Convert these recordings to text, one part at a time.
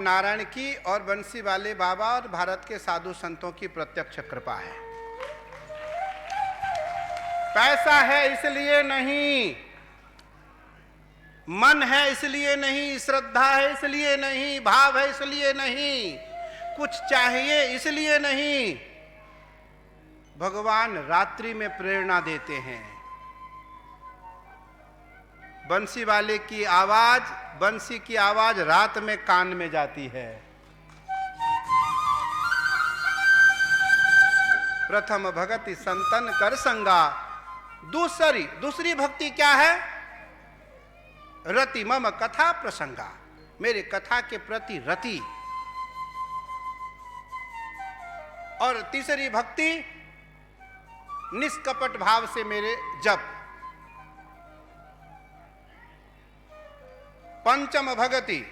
नारायण की और बंसी वाले बाबा और भारत के साधु संतों की प्रत्यक्ष कृपा है। पैसा है इसलिए नहीं, मन है इसलिए नहीं, श्रद्धा है इसलिए नहीं, भाव है इसलिए नहीं, कुछ चाहिए इसलिए नहीं। भगवान रात्रि में प्रेरणा देते हैं। बंसी वाले की आवाज, बंसी की आवाज रात में कान में जाती है। प्रथम भगति संतन कर संगा। दूसरी भक्ति क्या है? रति मम कथा प्रसंगा, मेरे कथा के प्रति रति। और तीसरी भक्ति निष्कपट भाव से मेरे जप। पंचम भगति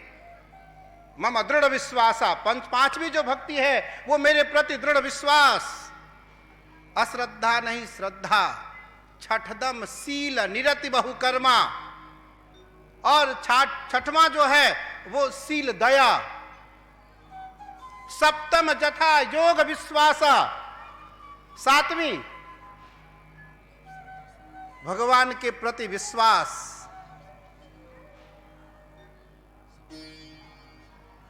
मम दृढ़ विश्वासा, पांचवी जो भक्ति है वो मेरे प्रति दृढ़ विश्वास। अश्रद्धा नहीं श्रद्धा। छठदम सील निरति बहुकर्मा, और छठवां जो है वो सील दया। सप्तम जथा योग विश्वासा, सातवीं भगवान के प्रति विश्वास।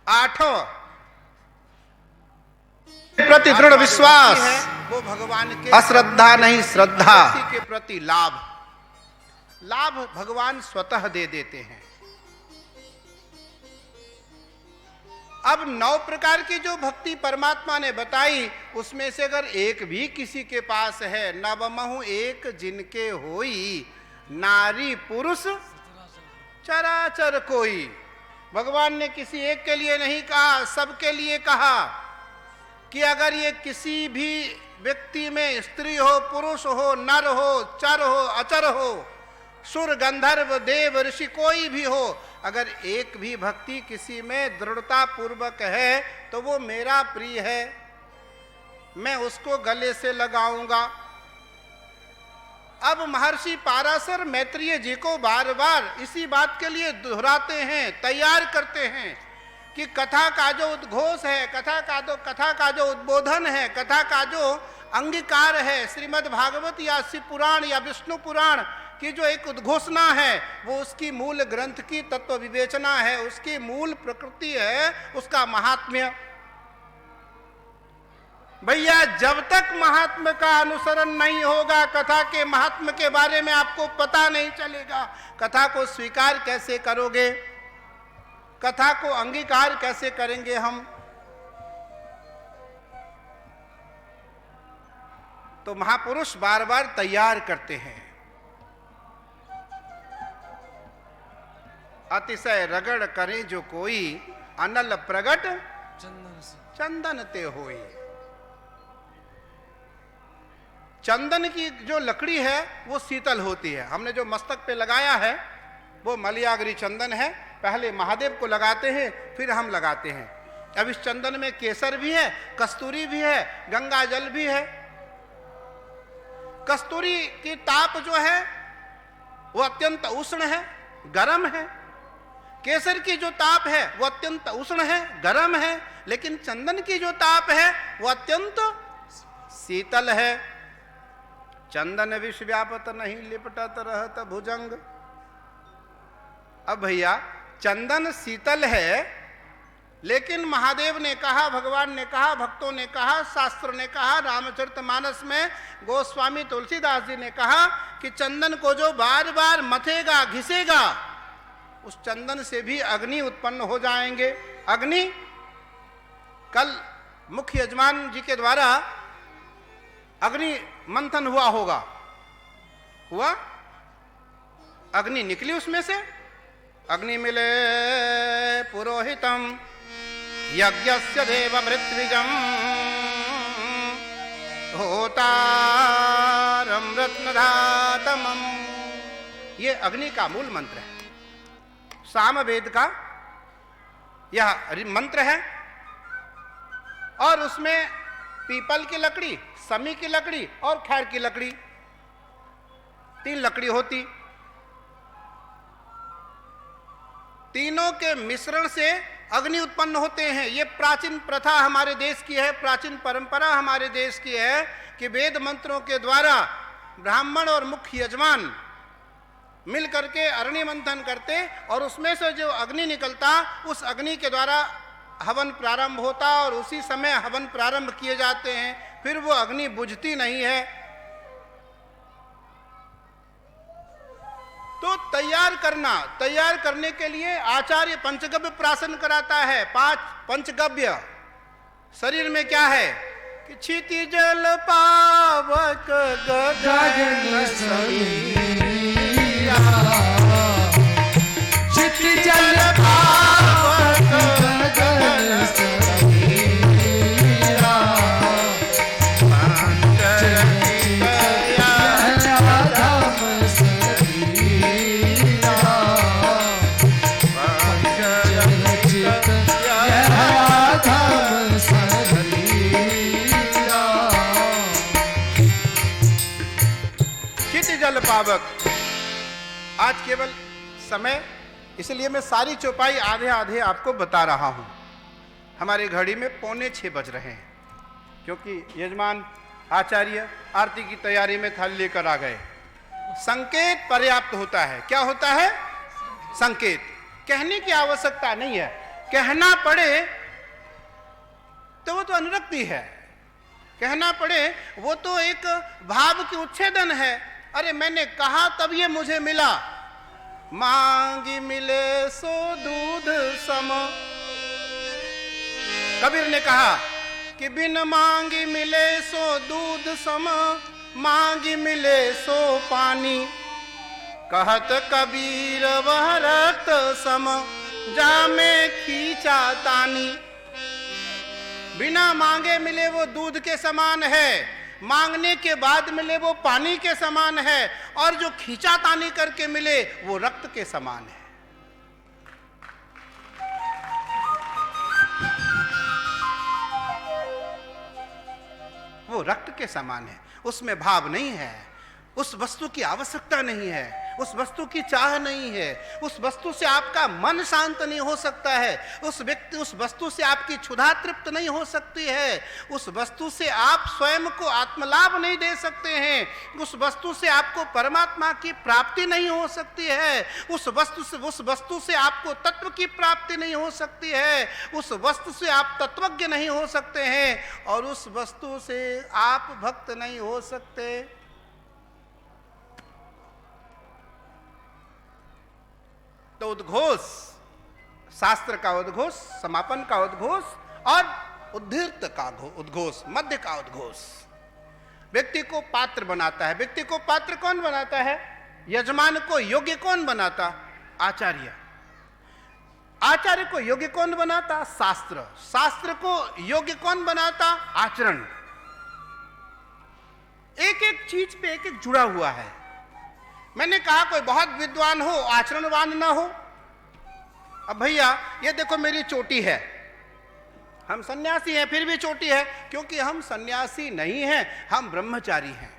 आठवां प्रति दृढ़ विश्वास, वो भगवान के अश्रद्धा नहीं श्रद्धा के प्रति लाभ। लाभ भगवान स्वतः दे देते हैं। अब 9 प्रकार की जो भक्ति परमात्मा ने बताई, उसमें से अगर एक भी किसी के पास है, नवमहु एक जिनके होई, नारी पुरुष चराचर कोई। भगवान ने किसी एक के लिए नहीं कहा, सबके लिए कहा कि अगर ये किसी भी व्यक्ति में स्त्री हो, पुरुष हो, नर हो, चर हो, अचर हो, सुर गंधर्व देव ऋषि कोई भी हो, अगर एक भी भक्ति किसी में दृढ़ता पूर्वक है तो वो मेरा प्रिय है, मैं उसको गले से लगाऊंगा। अब महर्षि पाराशर मैत्रेय जी को बार बार इसी बात के लिए दोहराते हैं, तैयार करते हैं कि कथा का जो उद्घोष है, कथा का जो उद्बोधन है, कथा का जो अंगीकार है, श्रीमद् भागवत या शिव पुराण या विष्णु पुराण की जो एक उद्घोषणा है, वो उसकी मूल ग्रंथ की तत्व विवेचना है, उसकी मूल प्रकृति है, उसका महात्म्य। भैया जब तक महात्म्य का अनुसरण नहीं होगा, कथा के महात्म्य के बारे में आपको पता नहीं चलेगा। कथा को स्वीकार कैसे करोगे? कथा को अंगीकार कैसे करेंगे हम? तो महापुरुष बार बार तैयार करते हैं। अतिशय रगड़ करे जो कोई, अनल प्रगट चंदन ते होई। चंदन की जो लकड़ी है वो शीतल होती है। हमने जो मस्तक पे लगाया है वो मलयागरी चंदन है। पहले महादेव को लगाते हैं, फिर हम लगाते हैं। अब इस चंदन में केसर भी है, कस्तूरी भी है, गंगा जल भी है। कस्तूरी की ताप जो है वो अत्यंत उष्ण है, गर्म है। केसर की जो ताप है वो अत्यंत उष्ण है, गर्म है। लेकिन चंदन की जो ताप है वो अत्यंत शीतल है। चंदन विष व्यापत नहीं लिपटत रहत भुजंग। अब भैया चंदन शीतल है, लेकिन महादेव ने कहा, भगवान ने कहा, भक्तों ने कहा, शास्त्र ने कहा, रामचरितमानस में गोस्वामी तुलसीदास जी ने कहा कि चंदन को जो बार बार मथेगा, घिसेगा, उस चंदन से भी अग्नि उत्पन्न हो जाएंगे। अग्नि कल मुख्य यजमान जी के द्वारा अग्नि मंथन हुआ होगा, हुआ? अग्नि निकली उसमें से। अग्नि मिले पुरोहितम यज्ञस्य देव मृत्विजम होतारम रत्नधातमम। ये अग्नि का मूल मंत्र है, सामवेद का यह मंत्र है। और उसमें पीपल की लकड़ी, समी की लकड़ी और खैर की लकड़ी, 3 लकड़ी होती। तीनों के मिश्रण से अग्नि उत्पन्न होते हैं। ये प्राचीन प्रथा हमारे देश की है, प्राचीन परंपरा हमारे देश की है कि वेद मंत्रों के द्वारा ब्राह्मण और मुख्य यजमान मिल करके अग्नि मंथन करते और उसमें से जो अग्नि निकलता उस अग्नि के द्वारा हवन प्रारंभ होता और उसी समय हवन प्रारंभ किए जाते हैं, फिर वो अग्नि बुझती नहीं है। तो तैयार करने के लिए आचार्य पंचगव्य प्राशन कराता है। 5 पंचगव्य शरीर में क्या है कि क्षिति जल पावक गगन समीरा, क्षिति जल पावक गगन समीरा, जल पावक। आज केवल समय, इसलिए मैं सारी चौपाई आधे आधे आपको बता रहा हूं। हमारे घड़ी में 5:45 बज रहे हैं, क्योंकि यजमान आचार्य आरती की तैयारी में थाली लेकर आ गए। संकेत पर्याप्त होता है। क्या होता है? संकेत। कहने की आवश्यकता नहीं है। कहना पड़े तो वो तो अनुरक्ति है, कहना पड़े वो तो एक भाव की उच्छेदन है। अरे मैंने कहा तब ये मुझे मिला, मांगी मिले सो दूध सम। कबीर ने कहा कि बिन मांगी मिले सो दूध सम, मांगी मिले सो पानी। कहत कबीर वह रक्त सम, जामे खींचा तानी। बिना मांगे मिले वो दूध के समान है, मांगने के बाद मिले वो पानी के समान है, और जो खींचातानी करके मिले वो रक्त के समान है। वो रक्त के समान है, उसमें भाव नहीं है, उस वस्तु की आवश्यकता नहीं है, उस वस्तु की चाह नहीं है, उस वस्तु से आपका मन शांत नहीं हो सकता है, उस वस्तु से आपकी क्षुधा तृप्त नहीं हो सकती है, उस वस्तु से आप स्वयं को आत्मलाभ नहीं दे सकते हैं, उस वस्तु से आपको परमात्मा की प्राप्ति नहीं हो सकती है, उस वस्तु से आपको तत्व की प्राप्ति नहीं हो सकती है, उस वस्तु से आप तत्वज्ञ नहीं हो सकते हैं, और उस वस्तु से आप भक्त नहीं हो सकते। तो उद्घोष, शास्त्र का उद्घोष, समापन का उद्घोष और उद्धृत का उद्घोष, मध्य का उद्घोष व्यक्ति को पात्र बनाता है। व्यक्ति को पात्र कौन बनाता है? यजमान को योग्य कौन बनाता? आचार्य। आचार्य को योग्य कौन बनाता? शास्त्र। शास्त्र को योग्य कौन बनाता? आचरण। एक एक चीज पे एक एक जुड़ा हुआ है। मैंने कहा कोई बहुत विद्वान हो, आचरणवान ना हो। अब भैया ये देखो मेरी चोटी है, हम सन्यासी हैं फिर भी चोटी है, क्योंकि हम सन्यासी नहीं हैं, हम ब्रह्मचारी हैं,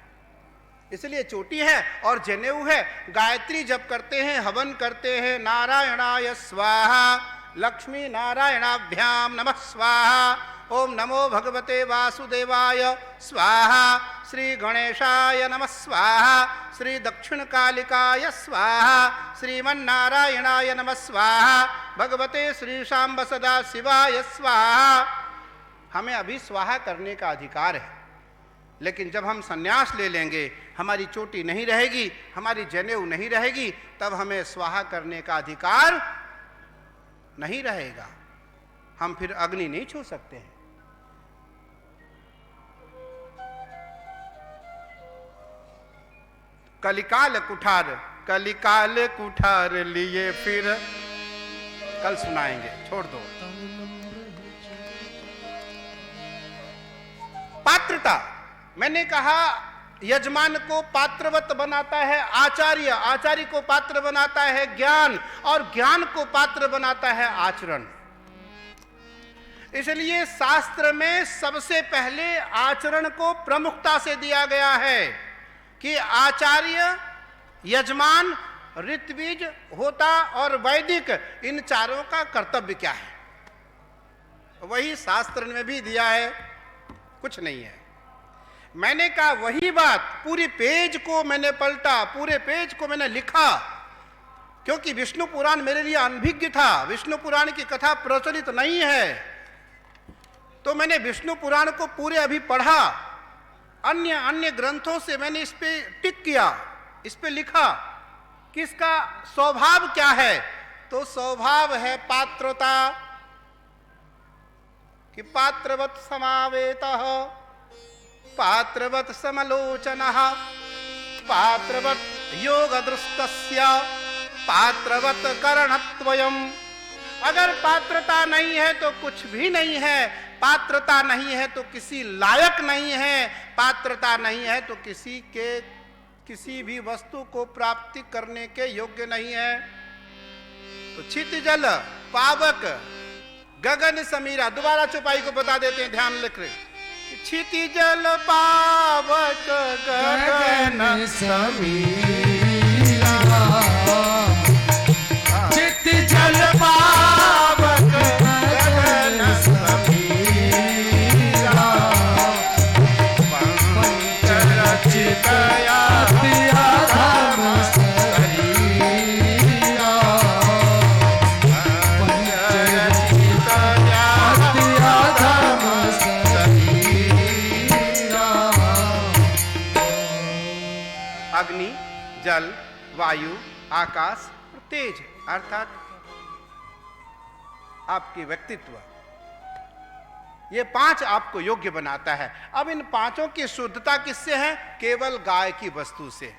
इसलिए चोटी है और जनेऊ है। गायत्री जप करते हैं, हवन करते हैं, नारायणाय स्वाहा, लक्ष्मी नारायणाभ्याम नमः स्वाहा, ओम नमो भगवते वासुदेवाय स्वाहा, श्री गणेशाय नमः स्वाहा, श्री दक्षिण कालिकाय स्वाहा, श्रीमन्नारायणाय नमः स्वाहा, भगवते श्री शांब सदा शिवाय स्वाहा। हमें अभी स्वाहा करने का अधिकार है, लेकिन जब हम संन्यास ले लेंगे, हमारी चोटी नहीं रहेगी, हमारी जनेऊ नहीं रहेगी, तब हमें स्वाहा करने का अधिकार नहीं रहेगा। हम फिर अग्नि नहीं छू सकते हैं। कलिकाल कुठार लिए फिर कल सुनाएंगे, छोड़ दो। पात्रता, मैंने कहा यजमान को पात्रवत बनाता है आचार्य, आचार्य को पात्र बनाता है ज्ञान, और ज्ञान को पात्र बनाता है आचरण। इसलिए शास्त्र में सबसे पहले आचरण को प्रमुखता से दिया गया है कि आचार्य, यजमान, ऋत्विज, होता और वैदिक, इन चारों का कर्तव्य क्या है। वही शास्त्र में भी दिया है, कुछ नहीं है। मैंने कहा वही बात, पूरी पेज को मैंने पलटा, पूरे पेज को मैंने लिखा, क्योंकि विष्णु पुराण मेरे लिए अनभिज्ञ था, विष्णु पुराण की कथा प्रचलित नहीं है। तो मैंने विष्णु पुराण को पूरे अभी पढ़ा, अन्य अन्य ग्रंथों से मैंने इस पे टिक किया, इस पे लिखा कि इसका स्वभाव क्या है। तो स्वभाव है पात्रता, कि पात्रवत समावेतः, पात्रवत समलोचनः, पात्रवत योगदृष्टस्य, पात्रवत करणत्वयम्। अगर पात्रता नहीं है तो कुछ भी नहीं है, पात्रता नहीं है तो किसी लायक नहीं है, पात्रता नहीं है तो किसी भी वस्तु को प्राप्ति करने के योग्य नहीं है। तो क्षितिजल पावक गगन समीरा, दोबारा चौपाई को बता देते हैं, ध्यान लिख रहे, क्षितिजल पावक गगन समीरा, क्षितिजल पावक गगन समीरा, पंचरचितया धर्म शरीरा, पंचरचितया धर्म शरीरा। अग्नि, जल, वायु, आकाश और तेज, अर्थात आपके व्यक्तित्व, ये पांच आपको योग्य बनाता है। अब इन पांचों की शुद्धता किससे है? केवल गाय की वस्तु से।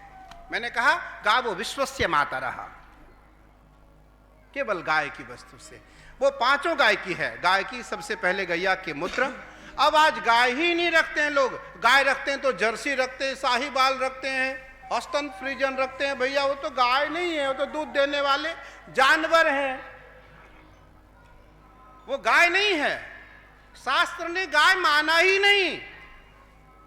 मैंने कहा गावो विश्वस्य माता रहा, केवल गाय की वस्तु से। वो पांचों गाय की है। गाय की सबसे पहले गैया के मूत्र। अब आज गाय ही नहीं रखते हैं लोग, गाय रखते हैं तो जर्सी रखते हैं, साहीवाल रखते हैं, हॉस्टन फ्रीजन रखते हैं। भैया वो तो गाय नहीं है, वो तो दूध देने वाले जानवर हैं, वो गाय नहीं है। शास्त्र ने गाय माना ही नहीं,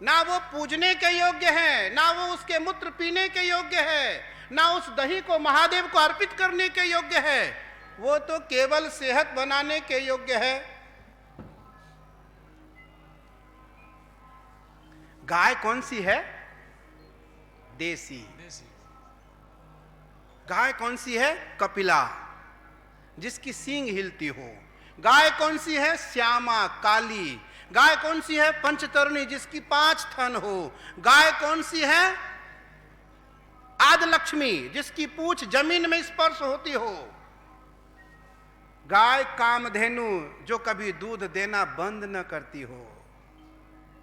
ना वो पूजने के योग्य है, ना वो उसके मूत्र पीने के योग्य है, ना उस दही को महादेव को अर्पित करने के योग्य है। वो तो केवल सेहत बनाने के योग्य है। गाय कौन सी है? देसी। गाय कौन सी है? कपिला, जिसकी सींग हिलती हो। गाय कौन सी है? श्यामा, काली। गाय कौन सी है? पंचतरणी, जिसकी 5 थन हो। गाय कौन सी है? आदिलक्ष्मी, जिसकी पूंछ जमीन में स्पर्श होती हो। गाय कामधेनु, जो कभी दूध देना बंद न करती हो,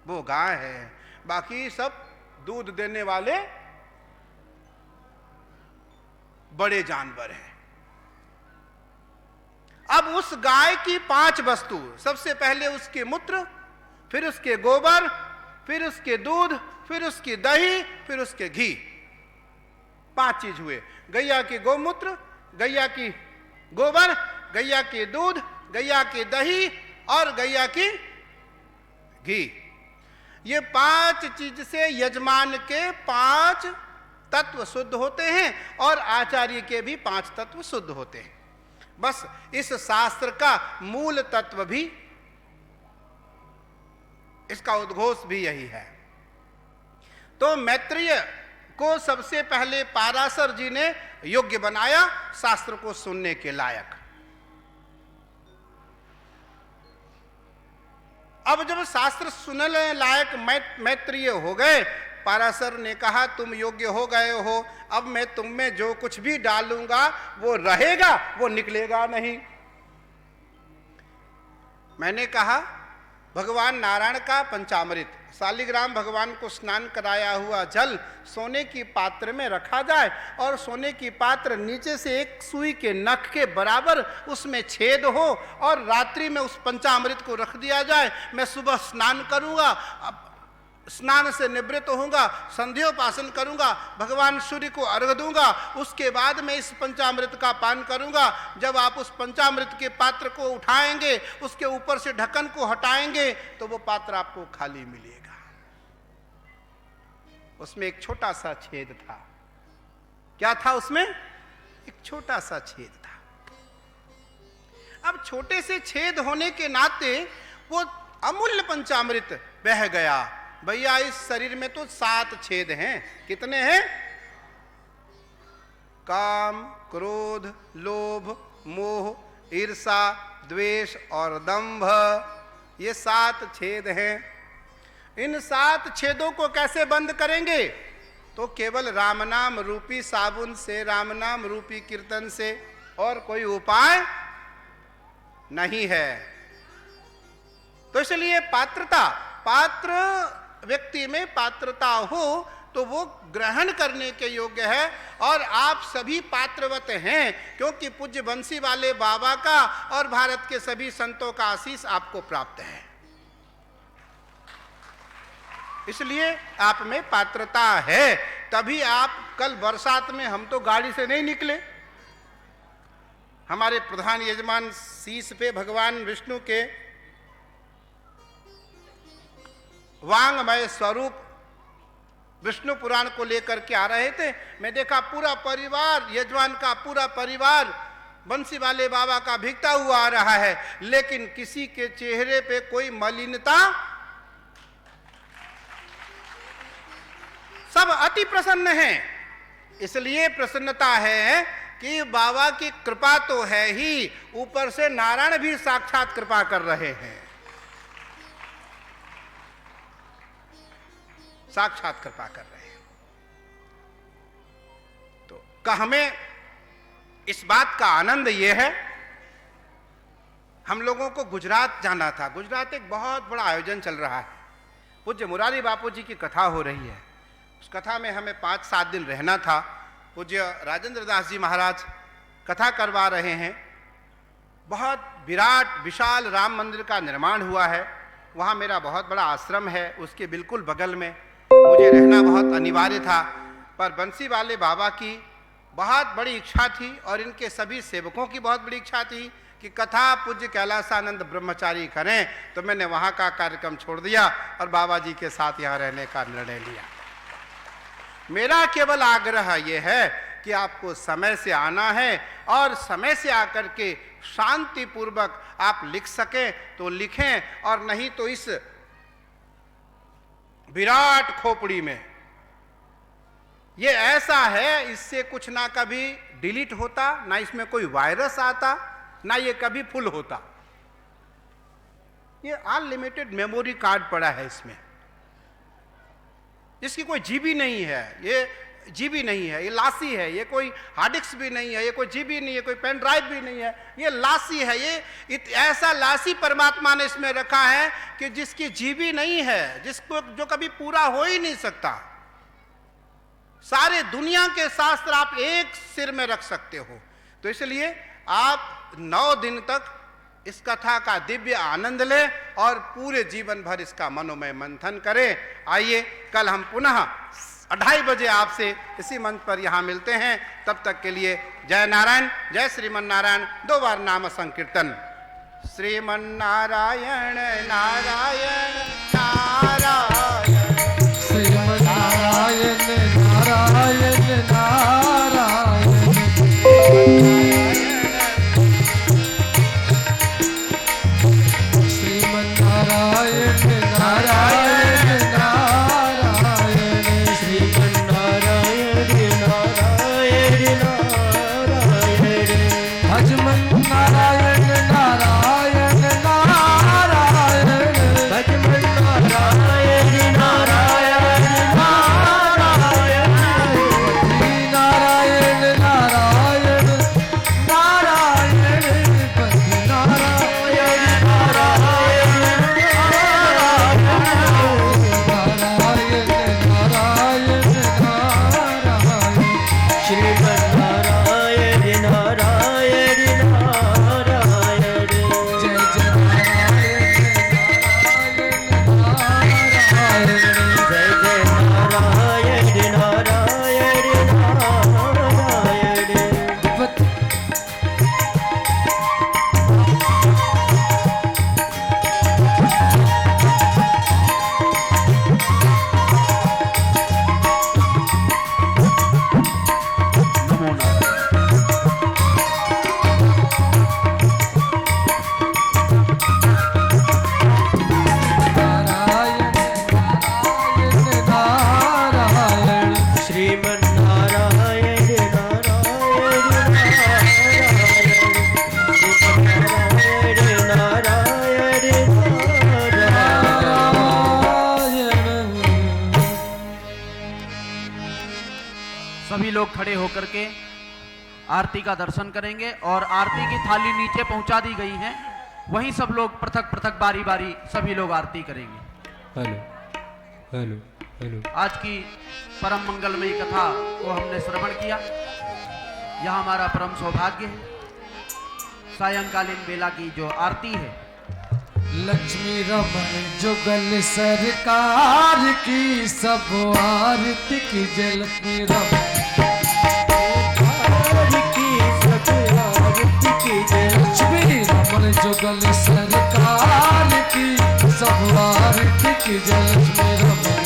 वो गाय है। बाकी सब दूध देने वाले बड़े जानवर हैं। अब उस गाय की 5 वस्तु, सबसे पहले उसके मूत्र, फिर उसके गोबर, फिर उसके दूध, फिर उसकी दही, फिर उसके घी। 5 चीज हुए। गैया के गौमूत्र, गैया की गोबर, गैया के दूध, गैया की दही और गैया की घी। ये 5 चीज से यजमान के 5 तत्व शुद्ध होते हैं और आचार्य के भी 5 तत्व शुद्ध होते हैं। बस इस शास्त्र का मूल तत्व भी, इसका उद्घोष भी यही है। तो मैत्रेय को सबसे पहले पाराशर जी ने योग्य बनाया शास्त्र को सुनने के लायक। अब जब शास्त्र सुनने लायक मैत्रेय हो गए, पाराशर ने कहा तुम योग्य हो गए हो, अब मैं तुम में जो कुछ भी डालूंगा वो रहेगा, वो निकलेगा नहीं। मैंने कहा भगवान नारायण का पंचामृत, शालिग्राम भगवान को स्नान कराया हुआ जल सोने की पात्र में रखा जाए और सोने की पात्र नीचे से एक सुई के नख के बराबर उसमें छेद हो और रात्रि में उस पंचामृत को रख दिया जाए। मैं सुबह स्नान करूंगा, स्नान से निवृत्त होऊंगा, संध्योपासन करूंगा, भगवान सूर्य को अर्घ दूंगा, उसके बाद मैं इस पंचामृत का पान करूंगा। जब आप उस पंचामृत के पात्र को उठाएंगे, उसके ऊपर से ढक्कन को हटाएंगे तो वो पात्र आपको खाली मिलेगा। उसमें एक छोटा सा छेद था। क्या था उसमें? एक छोटा सा छेद था। अब छोटे से छेद होने के नाते वो अमूल्य पंचामृत बह गया। भैया इस शरीर में तो 7 छेद हैं। कितने हैं? काम, क्रोध, लोभ, मोह, ईर्षा, द्वेष और दंभ, ये 7 छेद हैं। इन 7 छेदों को कैसे बंद करेंगे? तो केवल राम नाम रूपी साबुन से, राम नाम रूपी कीर्तन से, और कोई उपाय नहीं है। तो इसलिए पात्रता, पात्र व्यक्ति में पात्रता हो तो वो ग्रहण करने के योग्य है। और आप सभी पात्रवत हैं, क्योंकि पूज्य बंसी वाले बाबा का और भारत के सभी संतों का आशीष आपको प्राप्त है। इसलिए आप में पात्रता है, तभी आप कल बरसात में, हम तो गाड़ी से नहीं निकले, हमारे प्रधान यजमान शीश पे भगवान विष्णु के वांगमय स्वरूप विष्णु पुराण को लेकर के आ रहे थे। मैं देखा पूरा परिवार, यजमान का पूरा परिवार बंसी वाले बाबा का भिगता हुआ आ रहा है, लेकिन किसी के चेहरे पे कोई मलिनता, सब अति प्रसन्न हैं। इसलिए प्रसन्नता है कि बाबा की कृपा तो है ही, ऊपर से नारायण भी साक्षात कृपा कर रहे हैं, साक्षात कृपा कर रहे हैं। तो हमें इस बात का आनंद यह है, हम लोगों को गुजरात जाना था। गुजरात एक बहुत बड़ा आयोजन चल रहा है, पूज्य मुरारी बापू जी की कथा हो रही है। उस कथा में हमें 5-7 दिन रहना था। पूज्य राजेंद्र दास जी महाराज कथा करवा रहे हैं। बहुत विराट विशाल राम मंदिर का निर्माण हुआ है। वहाँ मेरा बहुत बड़ा आश्रम है, उसके बिल्कुल बगल में मुझे रहना बहुत अनिवार्य था। पर बंसी वाले बाबा की बहुत बड़ी इच्छा थी और इनके सभी सेवकों की बहुत बड़ी इच्छा थी कि कथा पूज्य कैलासानंद ब्रह्मचारी करें। तो मैंने वहाँ का कार्यक्रम छोड़ दिया और बाबा जी के साथ यहाँ रहने का निर्णय लिया। मेरा केवल आग्रह यह है कि आपको समय से आना है और समय से आकर के शांति पूर्वक आप लिख सकें तो लिखें, और नहीं तो इस विराट खोपड़ी में ये ऐसा है, इससे कुछ ना कभी डिलीट होता, ना इसमें कोई वायरस आता, ना ये कभी फुल होता। ये अनलिमिटेड मेमोरी कार्ड पड़ा है इसमें, इसकी कोई जीबी नहीं है, ये जीबी नहीं है, ये लासी है। ये कोई हार्ड डिस्क भी नहीं है, ये कोई जीबी नहीं है, कोई पेन ड्राइव भी नहीं है, ये लासी है। ये ऐसा लासी परमात्मा ने इसमें रखा है कि जिसकी जीबी नहीं है, जिसको जो कभी पूरा हो ही नहीं सकता। सारे दुनिया के शास्त्र आप एक सिर में रख सकते हो। तो इसलिए आप 9 दिन तक इस कथा का दिव्य आनंद लें और पूरे जीवन भर इसका मनोमय मंथन करें। आइए कल हम पुनः 2:30 बजे आपसे इसी मंच पर यहाँ मिलते हैं। तब तक के लिए जय नारायण, जय श्रीमन नारायण। 2 बार नाम संकीर्तन। श्रीमन नारायण नारायण नारायण, श्रीमन नारायण नारायण नारायण, श्रीमन नारायण नारायण नारायण, श्रीमन नारायण नारायण नारायण, भजमन नारायण नारायण नारायण, भजमन लोग खड़े होकर के आरती का दर्शन करेंगे और आरती की थाली नीचे पहुंचा दी गई है, वहीं सब लोग पृथक पृथक बारी बारी सभी लोग आरती करेंगे। Hello hello hello. आज की परम मंगलमयी कथा को हमने श्रवण किया, यह हमारा परम सौभाग्य है। सायंकालीन बेला की जो आरती है, लक्ष्मी रमन जुगल सरकार की सब आरती की जय। लक्ष्मी रमन लक्ष्मी रमन जुगल सरकार की सब आरती की जय। लक्ष्मी रमन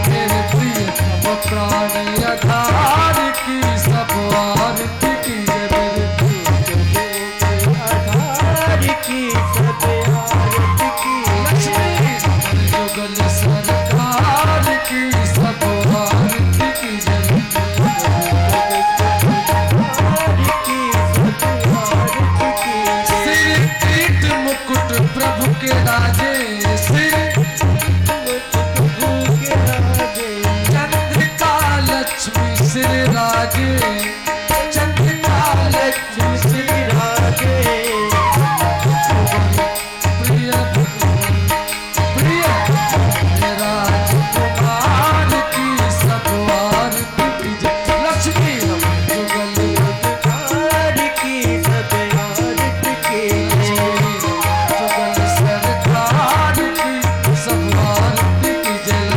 मेरे प्रिय तब प्राण आधार की सब आरती की जय। लक्ष्मी रमन जुगल सरकार की सब आरती की जय। सिर पीठ मुकुट प्रभु के राजे, सिर चंद्रिका लक्ष्मी सिर राजे, चंद्रिका लक्ष्मी सिर राजे। प्रिय प्रिय राजकुमार की सब आरती की जय। लक्ष्मी रमन जुगल जुगल सरकार की सब आरती की जय।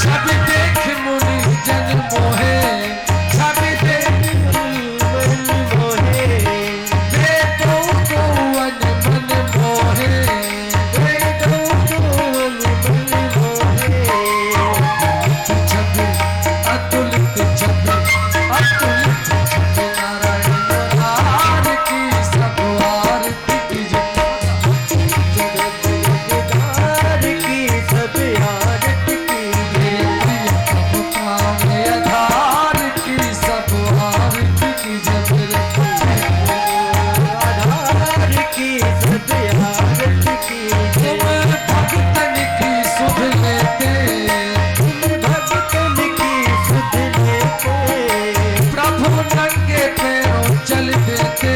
छवि देख मुनि जन मोहे, छवि देख वेदों को मन मन मोहे, छवि अतुलित छवि अतुलित छवि नारायण नार की सब आरती की जय। आधार की सब आरती की जय। तुम भक्तन की सुध लेते, प्रभु नंगे पैरों चल देते,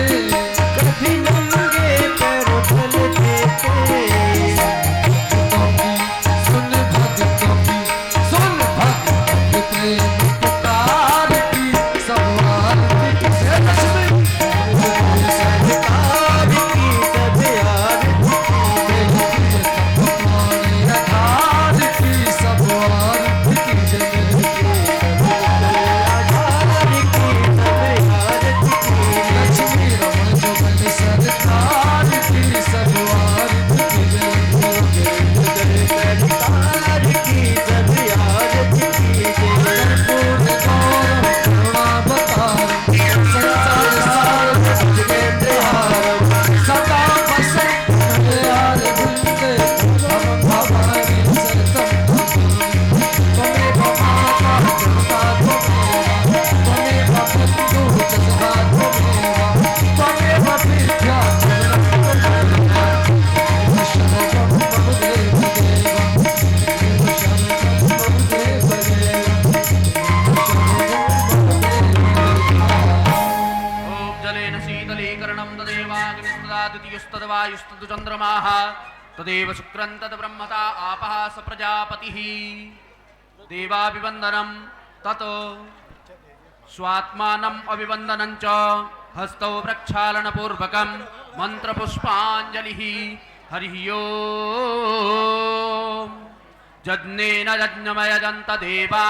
सुन भक्तों की सुन भक्तों की प्रेम पुकार की सब आरती की जय। लक्ष्मी सरकार की सब आधार की सब आरती की जय। लक्ष्मी रमन जुगल सरकार की सब आरती की जय। कर्पूर गौरव करुणावतारम संसार सारम भुजगेन्द्रहारम सदा वसंत हृदयार वृंदे हम भवानी शरणं त्वमेव माता पिता त्वमेव बन्धु सखा त्वमेव विद्या शरणं वसुदेव ओम जलेन शीतलीकरणं तदेवाग्निस्तदादित्युस्तद्वायुस्तद् चन्द्रमाः तदेव शुक्रं तद्ब्रह्मता आपः स प्रजापतिः। देवाभिवन्दनं तत् स्वात्मानम् अभिवन्दनं च हस्तौ प्रक्षालनपूर्वकं मन्त्रपुष्पाञ्जलिः। हरिः ओम्। यज्ञेन यज्ञमयजन्त देवा